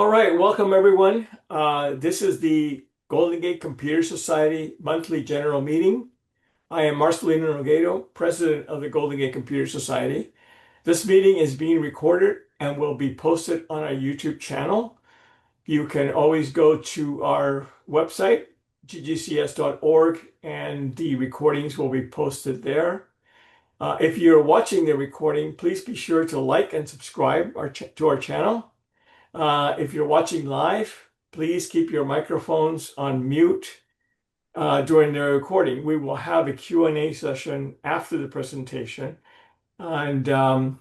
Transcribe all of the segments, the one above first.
All right, welcome everyone. This is the Golden Gate Computer Society monthly general meeting. I am Marcelino Nogueiro, president of the Golden Gate Computer Society. This meeting is being recorded and will be posted on our YouTube channel. You can always go to our website, ggcs.org, and the recordings will be posted there. If you're watching the recording, please be sure to like and subscribe to our channel. If you're watching live, please keep your microphones on mute during the recording. We will have a Q&A session after the presentation. And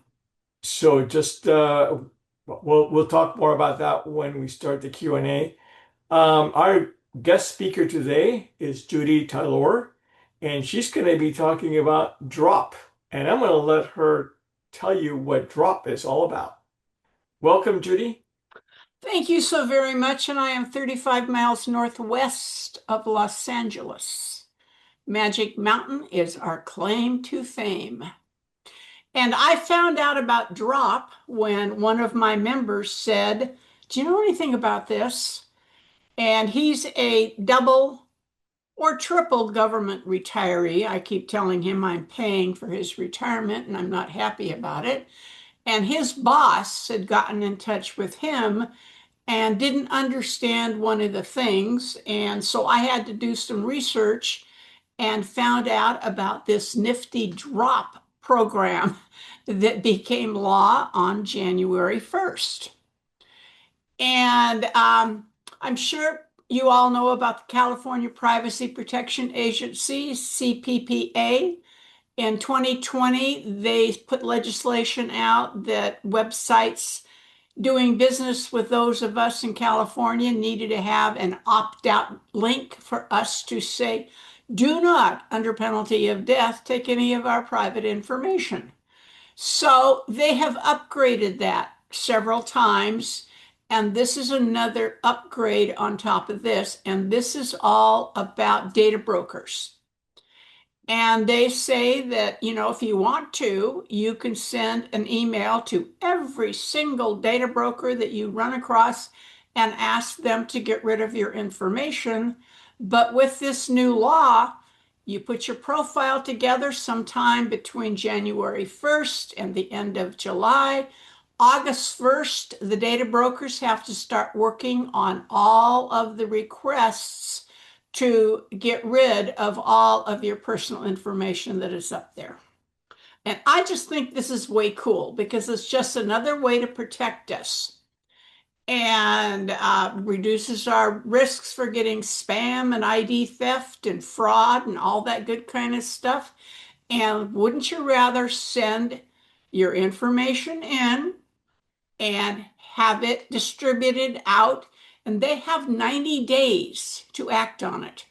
so just we'll talk more about that when we start the Q&A. Our guest speaker today is Judy Taylor, and she's going to be talking about drop. And I'm going to let her tell you what drop is all about. Welcome, Judy. Thank you so very much, and I am 35 miles northwest of Los Angeles. Magic Mountain is our claim to fame. And I found out about drop when one of my members said, "Do you know anything about this?" And he's a double or triple government retiree. I keep telling him I'm paying for his retirement and I'm not happy about it. And his boss had gotten in touch with him and didn't understand one of the things. And so I had to do some research and found out about this nifty drop program that became law on January 1st. And I'm sure you all know about the California Privacy Protection Agency, CPPA. In 2020, they put legislation out that websites doing business with those of us in California needed to have an opt-out link for us to say, "Do not, under penalty of death, take any of our private information." So they have upgraded that several times, and this is another upgrade on top of this, and this is all about data brokers. And they say that, if you want to, you can send an email to every single data broker that you run across and ask them to get rid of your information. But with this new law, you put your profile together sometime between January 1st and the end of July. August 1st, the data brokers have to start working on all of the requests to get rid of all of your personal information that is up there. And I just think this is way cool because it's just another way to protect us and reduces our risks for getting spam and ID theft and fraud and all that good kind of stuff. And wouldn't you rather send your information in and have it distributed out? And they have 90 days to act on it.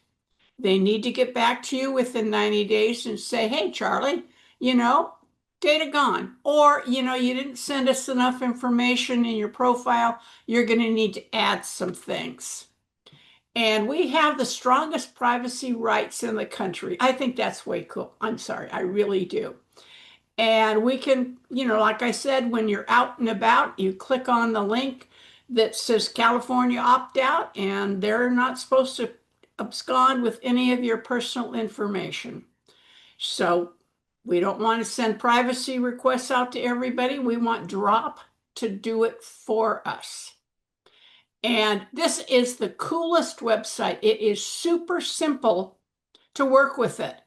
They need to get back to you within 90 days and say, "Hey, Charlie, data gone." Or, you didn't send us enough information in your profile. You're going to need to add some things. And we have the strongest privacy rights in the country. I think that's way cool. I'm sorry, I really do. And we can, like I said, when you're out and about, you click on the link that says California opt-out, and they're not supposed to abscond with any of your personal information. So we don't want to send privacy requests out to everybody. We want drop to do it for us. And this is the coolest website. It is super simple to work with it.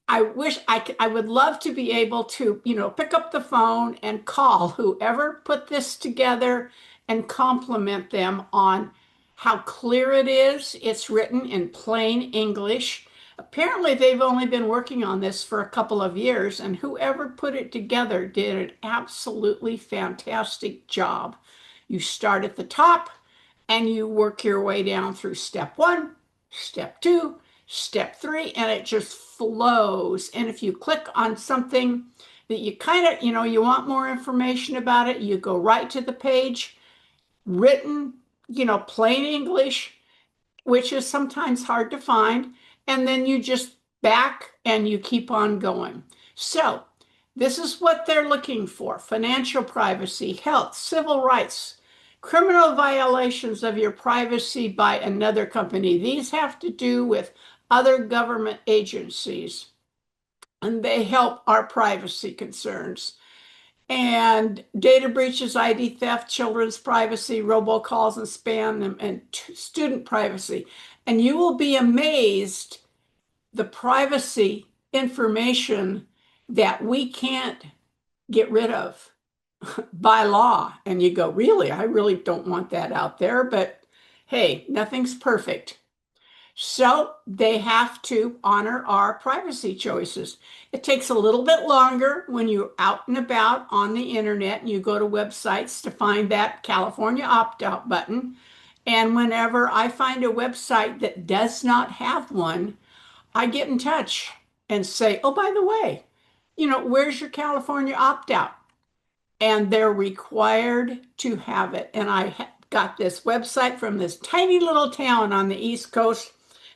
I wish I would love to be able to, pick up the phone and call whoever put this together and compliment them on how clear it is. It's written in plain English. Apparently, they've only been working on this for a couple of years, and whoever put it together did an absolutely fantastic job. You start at the top and you work your way down through step 1, step 2, step 3, and it just flows. And if you click on something that you kind of, you want more information about it, you go right to the page, written, plain English, which is sometimes hard to find. And then you just back and you keep on going. So this is what they're looking for: financial privacy, health, civil rights, Criminal violations of your privacy by another company. These have to do with other government agencies, and they help our privacy concerns. And data breaches, ID theft, children's privacy, robocalls and spam, and student privacy. And you will be amazed the privacy information that we can't get rid of by law. And you go, really? I really don't want that out there. But hey, nothing's perfect. So they have to honor our privacy choices. It takes a little bit longer when you're out and about on the internet and you go to websites to find that California opt-out button. And whenever I find a website that does not have one, I get in touch and say, oh, by the way, where's your California opt-out? And they're required to have it. And I got this website from this tiny little town on the East Coast.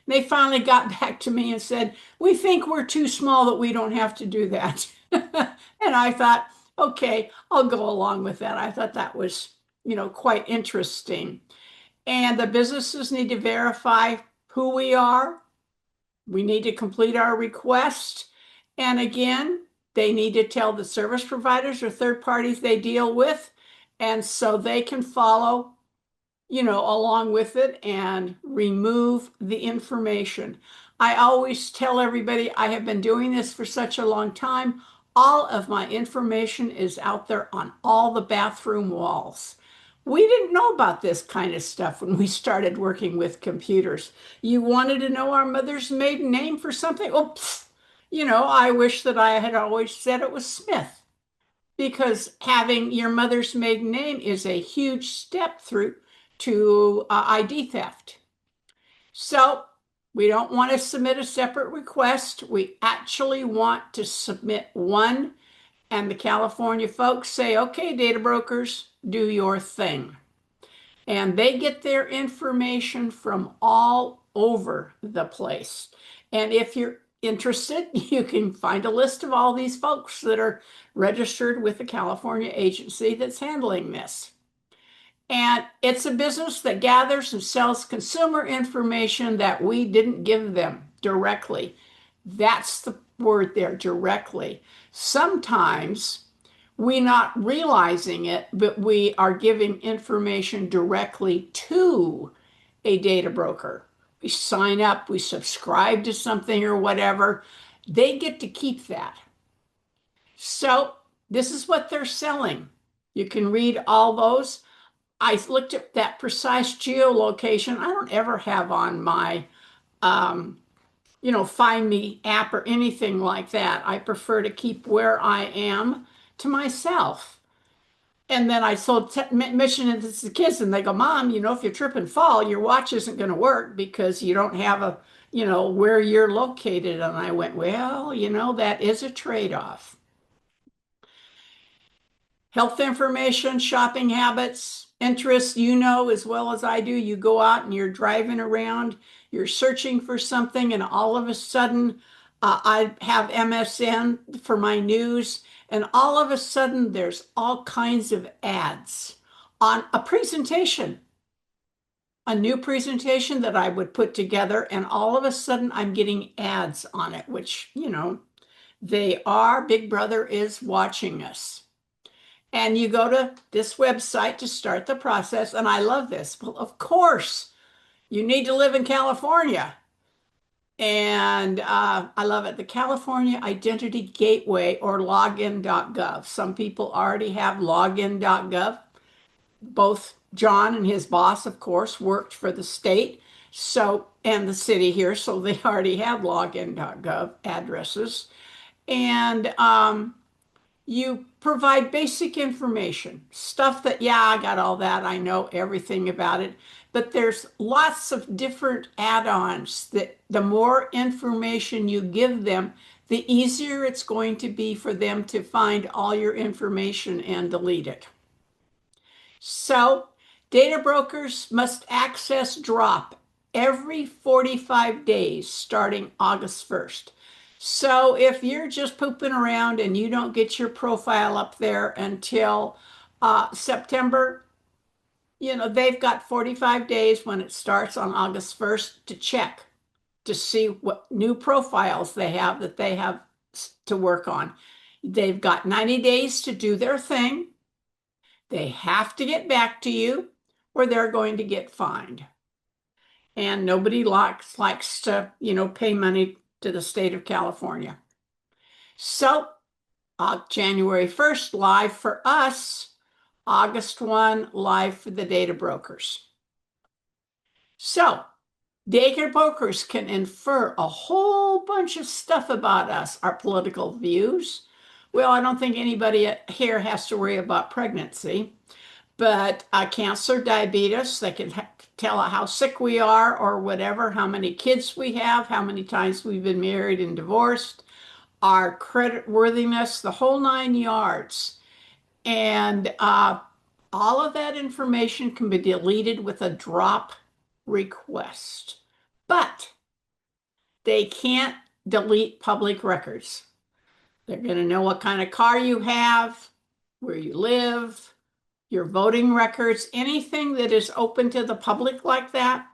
They finally got back to me and said, we think we're too small that we don't have to do that. And I thought, okay, I'll go along with that. I thought that was, quite interesting. And the businesses need to verify who we are. We need to complete our request. And again, they need to tell the service providers or third parties they deal with. And so they can follow, along with it and remove the information. I always tell everybody I have been doing this for such a long time. All of my information is out there on all the bathroom walls. We didn't know about this kind of stuff when we started working with computers. You wanted to know our mother's maiden name for something? Oops. I wish that I had always said it was Smith, because having your mother's maiden name is a huge step through to ID theft. So we don't want to submit a separate request. We actually want to submit one, and the California folks say, okay, data brokers, do your thing. And they get their information from all over the place. And if you're interested, you can find a list of all these folks that are registered with the California agency that's handling this. And it's a business that gathers and sells consumer information that we didn't give them directly. That's the word there, directly. Sometimes we not realizing it, but we are giving information directly to a data broker. We sign up, we subscribe to something or whatever. They get to keep that. So this is what they're selling. You can read all those. I looked at that precise geolocation. I don't ever have on my, Find Me app or anything like that. I prefer to keep where I am to myself. And then I mentioned it to the kids, and they go, Mom, if you trip and fall, your watch isn't going to work because you don't have where you're located. And I went, well, that is a trade-off. Health information, shopping habits, interests, as well as I do. You go out and you're driving around, you're searching for something, and all of a sudden, I have MSN for my news, and all of a sudden, there's all kinds of ads on a presentation, a new presentation that I would put together, and all of a sudden, I'm getting ads on it, which, Big Brother is watching us. And you go to this website to start the process. And I love this. Well, of course, you need to live in California. And I love it. The California Identity Gateway, or login.gov. Some people already have login.gov. Both John and his boss, of course, worked for the state and the city here. So they already have login.gov addresses. And you provide basic information, stuff that, yeah, I got all that. I know everything about it. But there's lots of different add-ons that the more information you give them, the easier it's going to be for them to find all your information and delete it. So data brokers must access drop every 45 days starting August 1st. So if you're just pooping around and you don't get your profile up there until September, they've got 45 days when it starts on August 1st to check to see what new profiles they have that they have to work on. They've got 90 days to do their thing. They have to get back to you or they're going to get fined. And nobody likes to, pay money to the state of California. So, January 1st, live for us. August 1, live for the data brokers. So, data brokers can infer a whole bunch of stuff about us, our political views. Well, I don't think anybody here has to worry about pregnancy, but cancer, diabetes, they can tell how sick we are or whatever, how many kids we have, how many times we've been married and divorced, our credit worthiness, the whole 9 yards. And all of that information can be deleted with a drop request. But they can't delete public records. They're going to know what kind of car you have, where you live, your voting records, anything that is open to the public like that,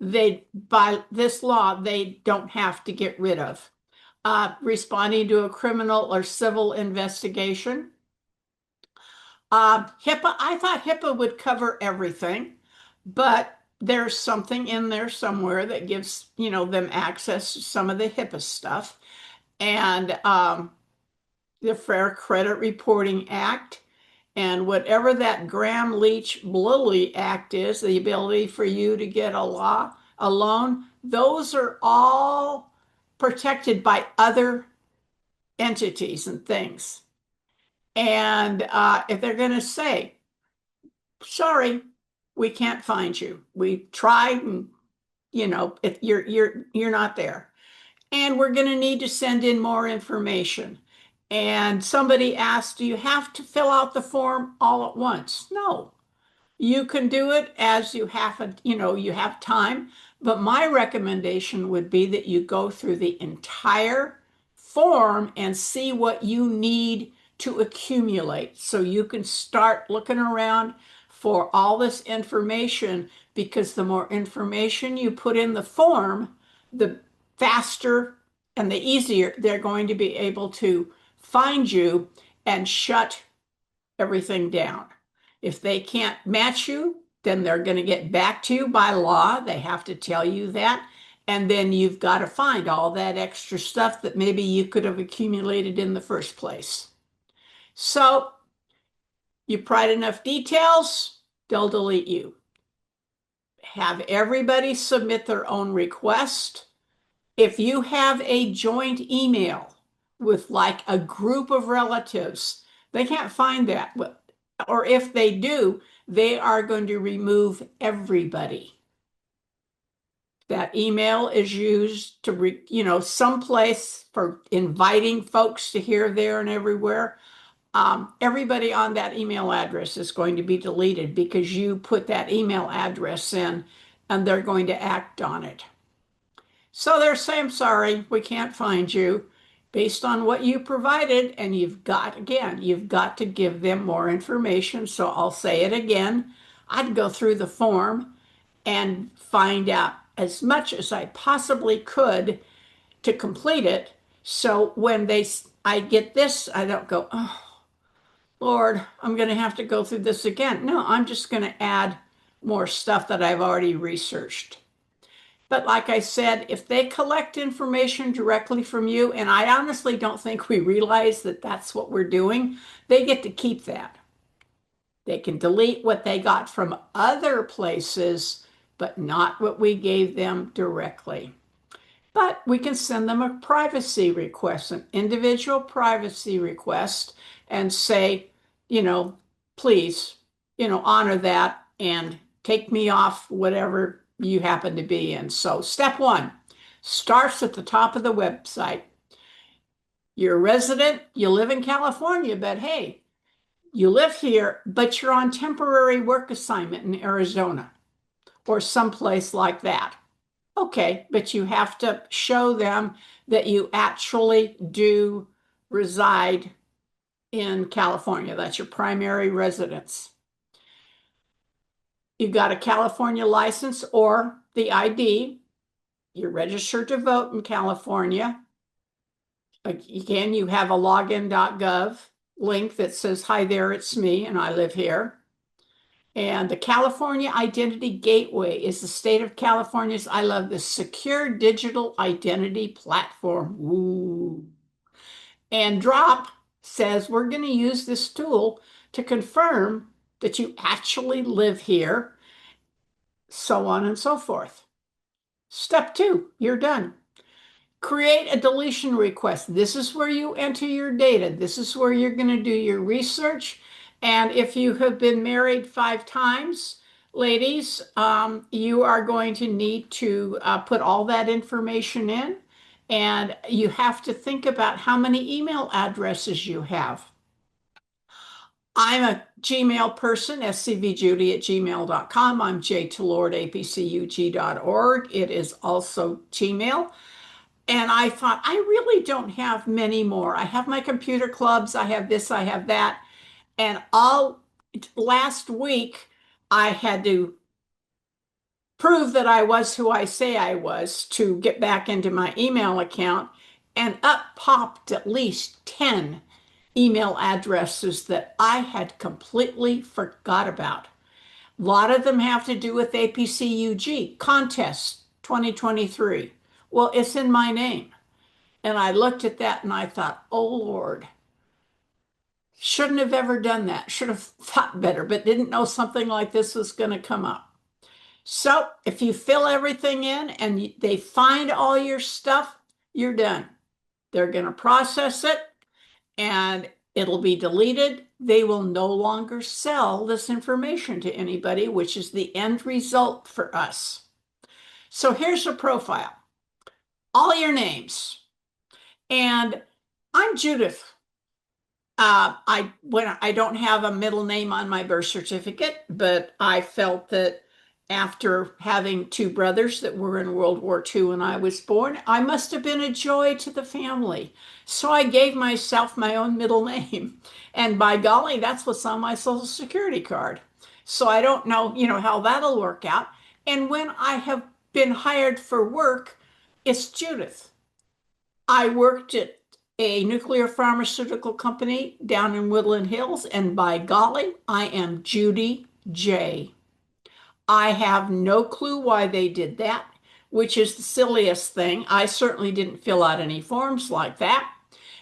by this law, they don't have to get rid of. Responding to a criminal or civil investigation. HIPAA, I thought HIPAA would cover everything, but there's something in there somewhere that gives, them access to some of the HIPAA stuff. And the Fair Credit Reporting Act, and whatever that Graham-Leach-Bliley Act is, the ability for you to get a loan, those are all protected by other entities and things. And if they're going to say, sorry, we can't find you. We tried and, if you're not there. And we're going to need to send in more information. And somebody asked, do you have to fill out the form all at once? No. You can do it as you have time. But my recommendation would be that you go through the entire form and see what you need to accumulate. So you can start looking around for all this information, because the more information you put in the form, the faster and the easier they're going to be able to find you and shut everything down. If they can't match you, then they're going to get back to you by law. They have to tell you that. And then you've got to find all that extra stuff that maybe you could have accumulated in the first place. So you provide enough details, they'll delete you. Have everybody submit their own request. If you have a joint email with like a group of relatives, they can't find that. Or if they do, they are going to remove everybody. That email is used to, someplace for inviting folks to here, there, and everywhere. Everybody on that email address is going to be deleted because you put that email address in and they're going to act on it. So they're saying, sorry, we can't find you based on what you provided. And you've got to give them more information. So I'll say it again. I'd go through the form and find out as much as I possibly could to complete it. So when I get this, I don't go, oh, Lord, I'm going to have to go through this again. No, I'm just going to add more stuff that I've already researched. But like I said, if they collect information directly from you, and I honestly don't think we realize that that's what we're doing, they get to keep that. They can delete what they got from other places, but not what we gave them directly. But we can send them a privacy request, an individual privacy request, and say, please, honor that and take me off whatever you happen to be in. So step one starts at the top of the website. You're a resident, you live in California, but hey, you live here, but you're on temporary work assignment in Arizona or someplace like that. Okay, but you have to show them that you actually do reside in California. That's your primary residence. You got a California license or the ID. You're registered to vote in California. Again, you have a login.gov link that says, "Hi there, it's me, and I live here." And the California Identity Gateway is the state of California's, I love this, secure digital identity platform. Ooh. And DROP says we're going to use this tool to confirm that you actually live here, so on and so forth. Step two, you're done. Create a deletion request. This is where you enter your data. This is where you're going to do your research. And if you have been married 5 times, ladies, you are going to need to put all that information in. And you have to think about how many email addresses you have. I'm a Gmail person, scvjudy@gmail.com. I'm jtolord@apcug.org. It is also Gmail. And I thought, I really don't have many more. I have my computer clubs, I have this, I have that. And all last week, I had to prove that I was who I say I was to get back into my email account. And up popped at least 10 email addresses that I had completely forgot about. A lot of them have to do with APCUG contest 2023. Well, it's in my name. And I looked at that and I thought, oh Lord, shouldn't have ever done that. Should have thought better, but didn't know something like this was going to come up. So if you fill everything in and they find all your stuff, you're done. They're going to process it and it'll be deleted. They will no longer sell this information to anybody, which is the end result for us. So here's a profile, all your names. And I'm Judith. I don't have a middle name on my birth certificate, but I felt that after having 2 brothers that were in World War II when I was born, I must have been a joy to the family. So I gave myself my own middle name. And by golly, that's what's on my Social Security card. So I don't know, how that'll work out. And when I have been hired for work, it's Judith. I worked at a nuclear pharmaceutical company down in Woodland Hills, and by golly, I am Judy J. I have no clue why they did that, which is the silliest thing. I certainly didn't fill out any forms like that,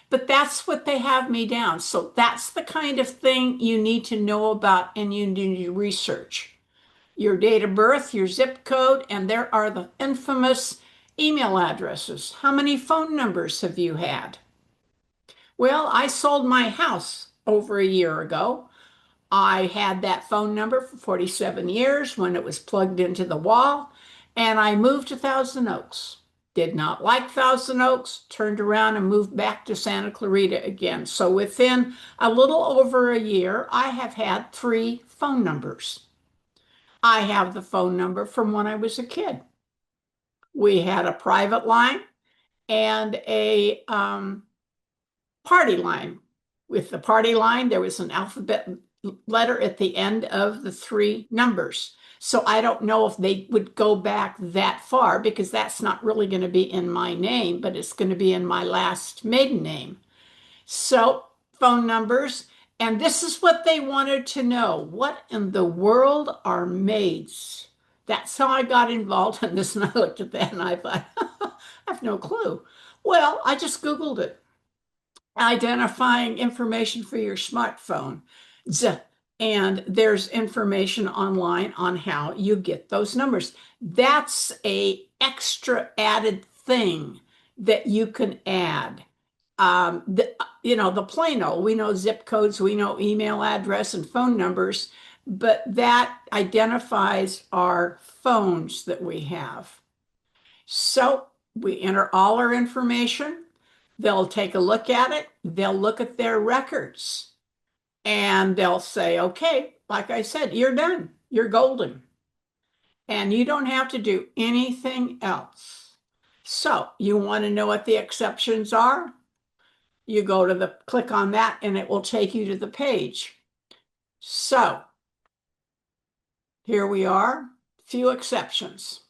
but that's what they have me down. So that's the kind of thing you need to know about and you need to research. Your date of birth, your zip code, and there are the infamous email addresses. How many phone numbers have you had? Well, I sold my house over a year ago. I had that phone number for 47 years when it was plugged into the wall, and I moved to Thousand Oaks. Did not like Thousand Oaks, turned around and moved back to Santa Clarita again. So within a little over a year, I have had 3 phone numbers. I have the phone number from when I was a kid. We had a private line and a party line. With the party line, there was an alphabet letter at the end of the 3 numbers. So I don't know if they would go back that far because that's not really going to be in my name, but it's going to be in my last maiden name. So phone numbers. And this is what they wanted to know. What in the world are maids? That's how I got involved in this. And I looked at that and I thought, I have no clue. Well, I just Googled it. Identifying information for your smartphone. And there's information online on how you get those numbers. That's a extra added thing that you can add. The plain old, we know zip codes, we know email address and phone numbers, but that identifies our phones that we have. So we enter all our information. They'll take a look at it. They'll look at their records and they'll say, okay, like I said, you're done. You're golden. And you don't have to do anything else. So you want to know what the exceptions are? You go to click on that and it will take you to the page. So Here we are, few exceptions.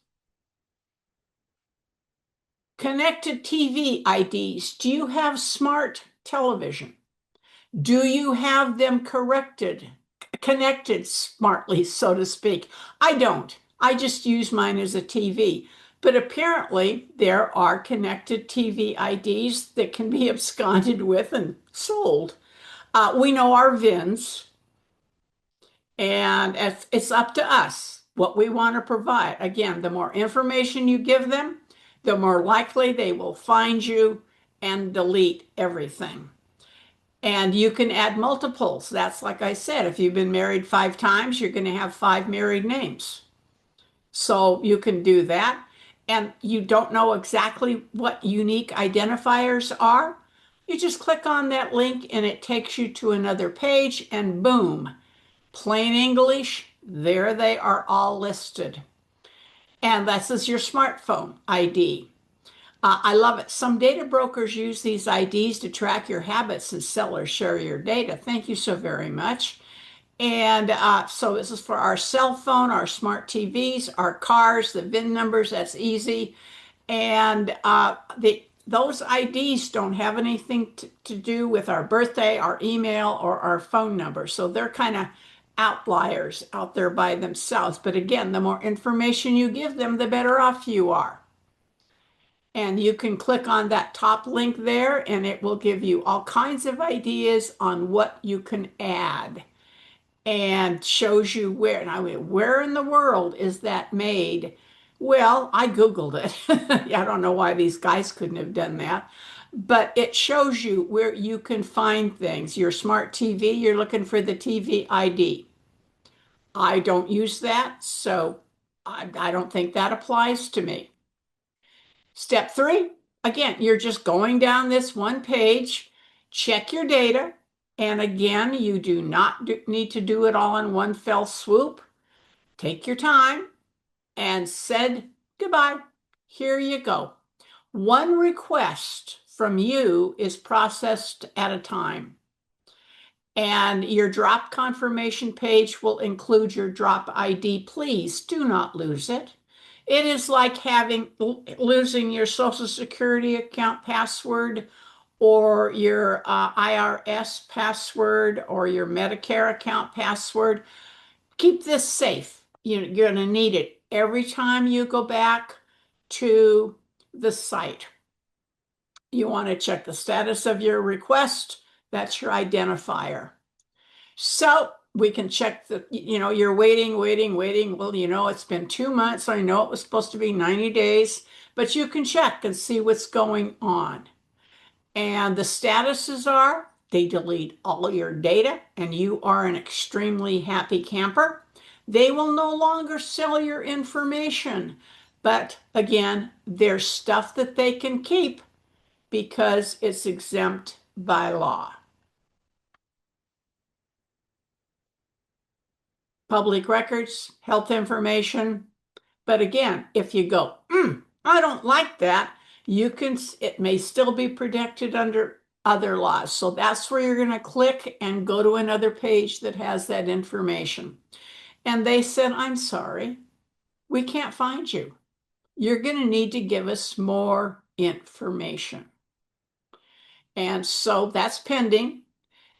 Connected TV IDs. Do you have smart television? Do you have them connected smartly, so to speak? I don't. I just use mine as a TV. But apparently, there are connected TV IDs that can be absconded with and sold. We know our VINs, and it's up to us what we want to provide. Again, the more information you give them, the more likely they will find you and delete everything. And you can add multiples. That's like I said, if you've been married 5 times, you're going to have 5 married names. So you can do that. And you don't know exactly what unique identifiers are. You just click on that link and it takes you to another page, and boom, plain English, there they are all listed. And this is your smartphone ID. I love it. Some data brokers use these IDs to track your habits and sell or share your data. Thank you so very much. And so this is for our cell phone, our smart TVs, our cars, the VIN numbers. That's easy. And those IDs don't have anything to do with our birthday, our email, or our phone number. So they're kind of outliers out there by themselves. But again, the more information you give them, the better off you are. And you can click on that top link there, and it will give you all kinds of ideas on what you can add, and shows you where. And I mean, where in the world is that made? Well, I Googled it. I don't know why these guys couldn't have done that, but it shows you where you can find things. Your smart TV, you're looking for the TV ID. I don't use that, so I don't think that applies to me. Step 3, again, you're just going down this one page, check your data, and again, you do not need to do it all in one fell swoop. Take your time and said goodbye. Here you go. One request from you is processed at a time. And your drop confirmation page will include your drop ID. Please do not lose it. It is like losing your Social Security account password, or your IRS password, or your Medicare account password. Keep this safe. You're going to need it every time you go back to the site. You want to check the status of your request. That's your identifier. So we can check you're waiting. Well, it's been 2 months. I know it was supposed to be 90 days, but you can check and see what's going on. And the statuses are, they delete all your data and you are an extremely happy camper. They will no longer sell your information. But again, there's stuff that they can keep because it's exempt by law. Public records, health information. But again, if you go, I don't like that, it may still be protected under other laws. So that's where you're going to click and go to another page that has that information. And they said, I'm sorry, we can't find you. You're going to need to give us more information. And so that's pending.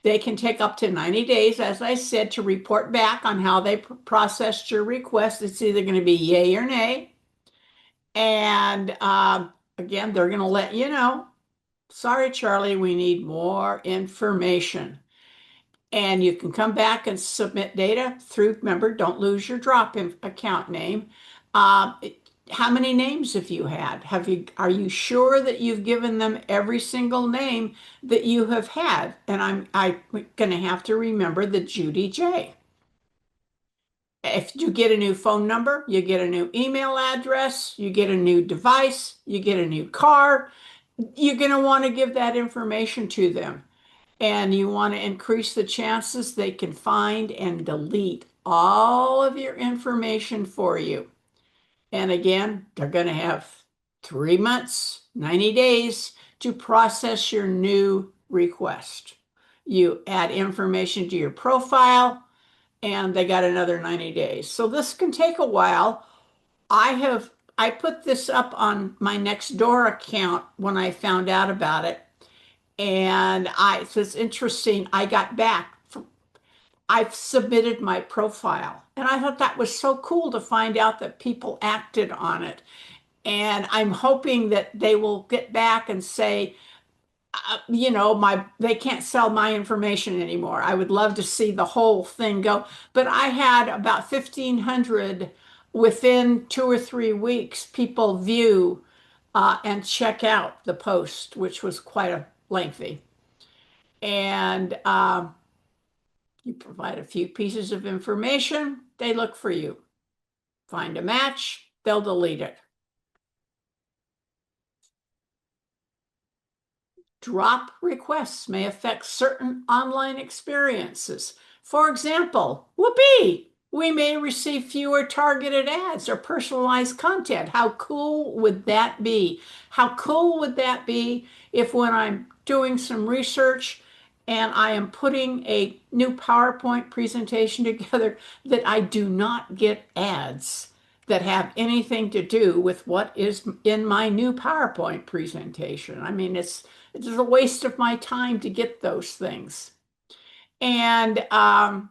They can take up to 90 days, as I said, to report back on how they processed your request. It's either going to be yay or nay. And again, they're going to let you know, sorry, Charlie, we need more information. And you can come back and submit data through, remember, don't lose your drop account name. How many names have you had? Are you sure that you've given them every single name that you have had? And I'm going to have to remember the Judy J. If you get a new phone number, you get a new email address, you get a new device, you get a new car, you're going to want to give that information to them. And you want to increase the chances they can find and delete all of your information for you. And again, they're going to have 3 months, 90 days to process your new request. You add information to your profile. and they got another 90 days. So this can take a while. I put this up on my Nextdoor account when I found out about it. And so it's interesting. I've submitted my profile, and I thought that was so cool to find out that people acted on it. And I'm hoping that they will get back and say, they can't sell my information anymore. I would love to see the whole thing go. But I had about 1,500 within 2 or 3 weeks people view and check out the post, which was quite a lengthy. And you provide a few pieces of information, they look for you. Find a match, they'll delete it. Drop requests may affect certain online experiences. For example, whoopee, we may receive fewer targeted ads or personalized content. How cool would that be? How cool would that be if when I'm doing some research and I am putting a new PowerPoint presentation together that I do not get ads that have anything to do with what is in my new PowerPoint presentation? I mean, it's a waste of my time to get those things. And so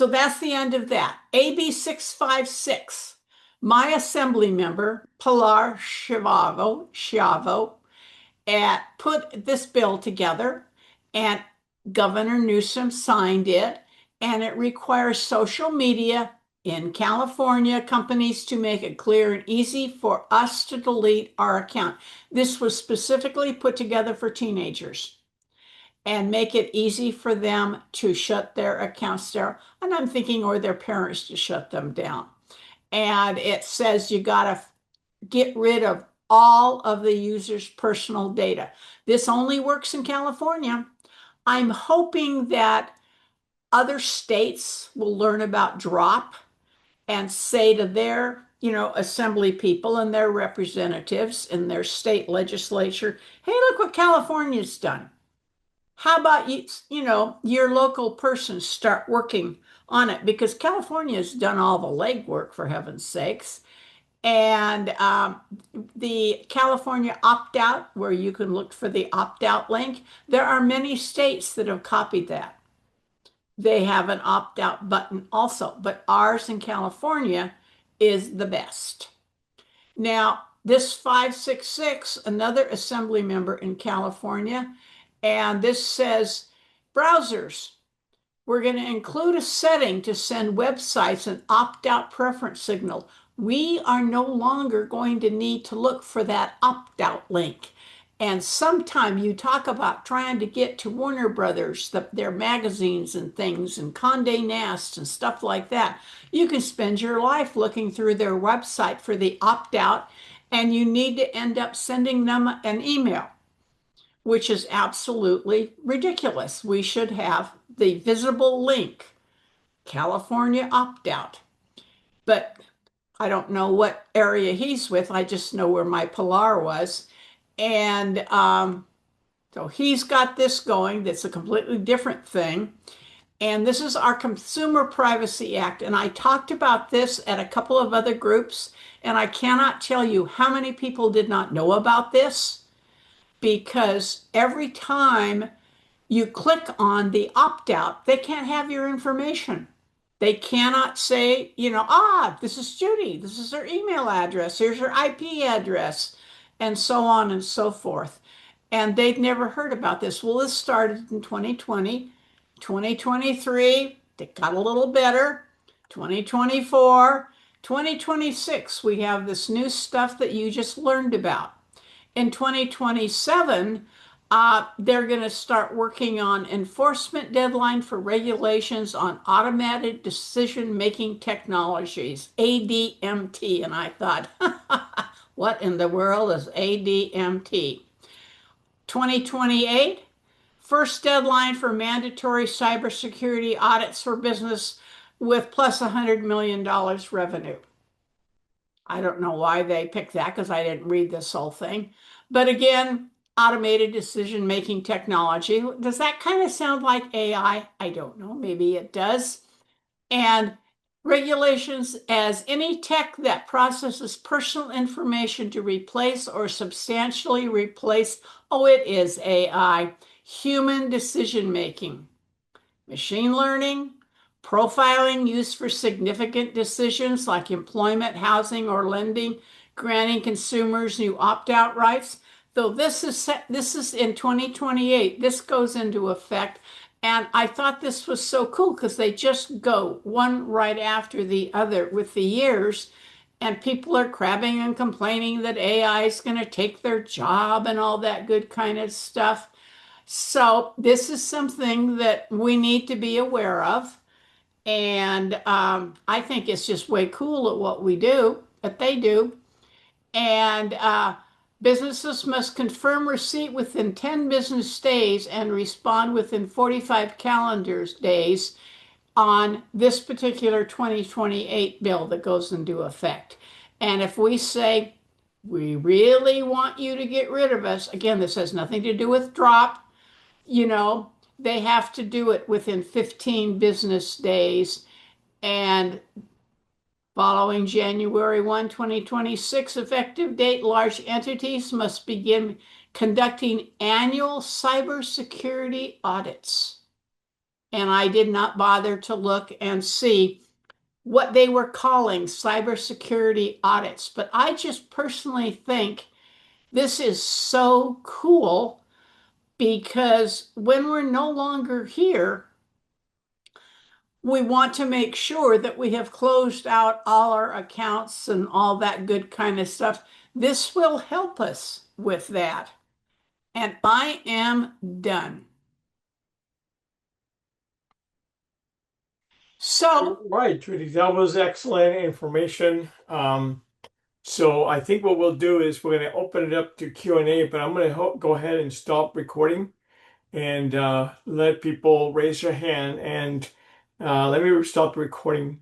that's the end of that. AB 656, my assembly member, Pilar Schiavo, put this bill together, and Governor Newsom signed it, and it requires social media in California companies to make it clear and easy for us to delete our account. This was specifically put together for teenagers and make it easy for them to shut their accounts down. And I'm thinking, or their parents to shut them down. And it says you got to get rid of all of the user's personal data. This only works in California. I'm hoping that other states will learn about drop and say to their, assembly people and their representatives in their state legislature, hey, look what California's done. How about your local persons start working on it? Because California's done all the legwork, for heaven's sakes. And the California opt-out, where you can look for the opt-out link, there are many states that have copied that. They have an opt-out button also, but ours in California is the best. Now, this 566, another assembly member in California, and this says, browsers, we're going to include a setting to send websites an opt-out preference signal. We are no longer going to need to look for that opt-out link. And sometime you talk about trying to get to Warner Brothers, their magazines and things, and Condé Nast and stuff like that. You can spend your life looking through their website for the opt-out, and you need to end up sending them an email, which is absolutely ridiculous. We should have the visible link, California opt-out. But I don't know what area he's with. I just know where my Pilar was. And so he's got this going. That's a completely different thing. And this is our Consumer Privacy Act. And I talked about this at a couple of other groups. And I cannot tell you how many people did not know about this, because every time you click on the opt-out, they can't have your information. They cannot say, this is Judy, this is her email address, here's her IP address, and so on and so forth. And they'd never heard about this. Well, this started in 2020, 2023, it got a little better, 2024, 2026, we have this new stuff that you just learned about. In 2027, they're going to start working on enforcement deadline for regulations on automated decision-making technologies, ADMT. And I thought, what in the world is ADMT? 2028, first deadline for mandatory cybersecurity audits for business with plus $100 million revenue. I don't know why they picked that, because I didn't read this whole thing. But again, automated decision-making technology. Does that kind of sound like AI? I don't know. Maybe it does. And regulations as any tech that processes personal information to replace or substantially replace, oh, it is AI, human decision making. Machine learning, profiling used for significant decisions like employment, housing, or lending, granting consumers new opt-out rights. Though this is in 2028, this goes into effect. And I thought this was so cool because they just go one right after the other with the years. And people are crabbing and complaining that AI is going to take their job and all that good kind of stuff. So this is something that we need to be aware of. And I think it's just way cool at what we do, that they do. And businesses must confirm receipt within 10 business days and respond within 45 calendar days on this particular 2028 bill that goes into effect. And if we say, we really want you to get rid of us, again, this has nothing to do with drop, you know, they have to do it within 15 business days. And following January 1, 2026 effective date, large entities must begin conducting annual cybersecurity audits. And I did not bother to look and see what they were calling cybersecurity audits, but I just personally think this is so cool because when we're no longer here, we want to make sure that we have closed out all our accounts and all that good kind of stuff. This will help us with that. And I am done. So, Right, Judy, that was excellent information. So I think what we'll do is we're going to open it up to Q&A, but I'm going to go ahead and stop recording and let people raise their hand. And let me stop the recording,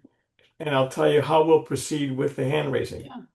and I'll tell you how we'll proceed with the hand raising. yeah.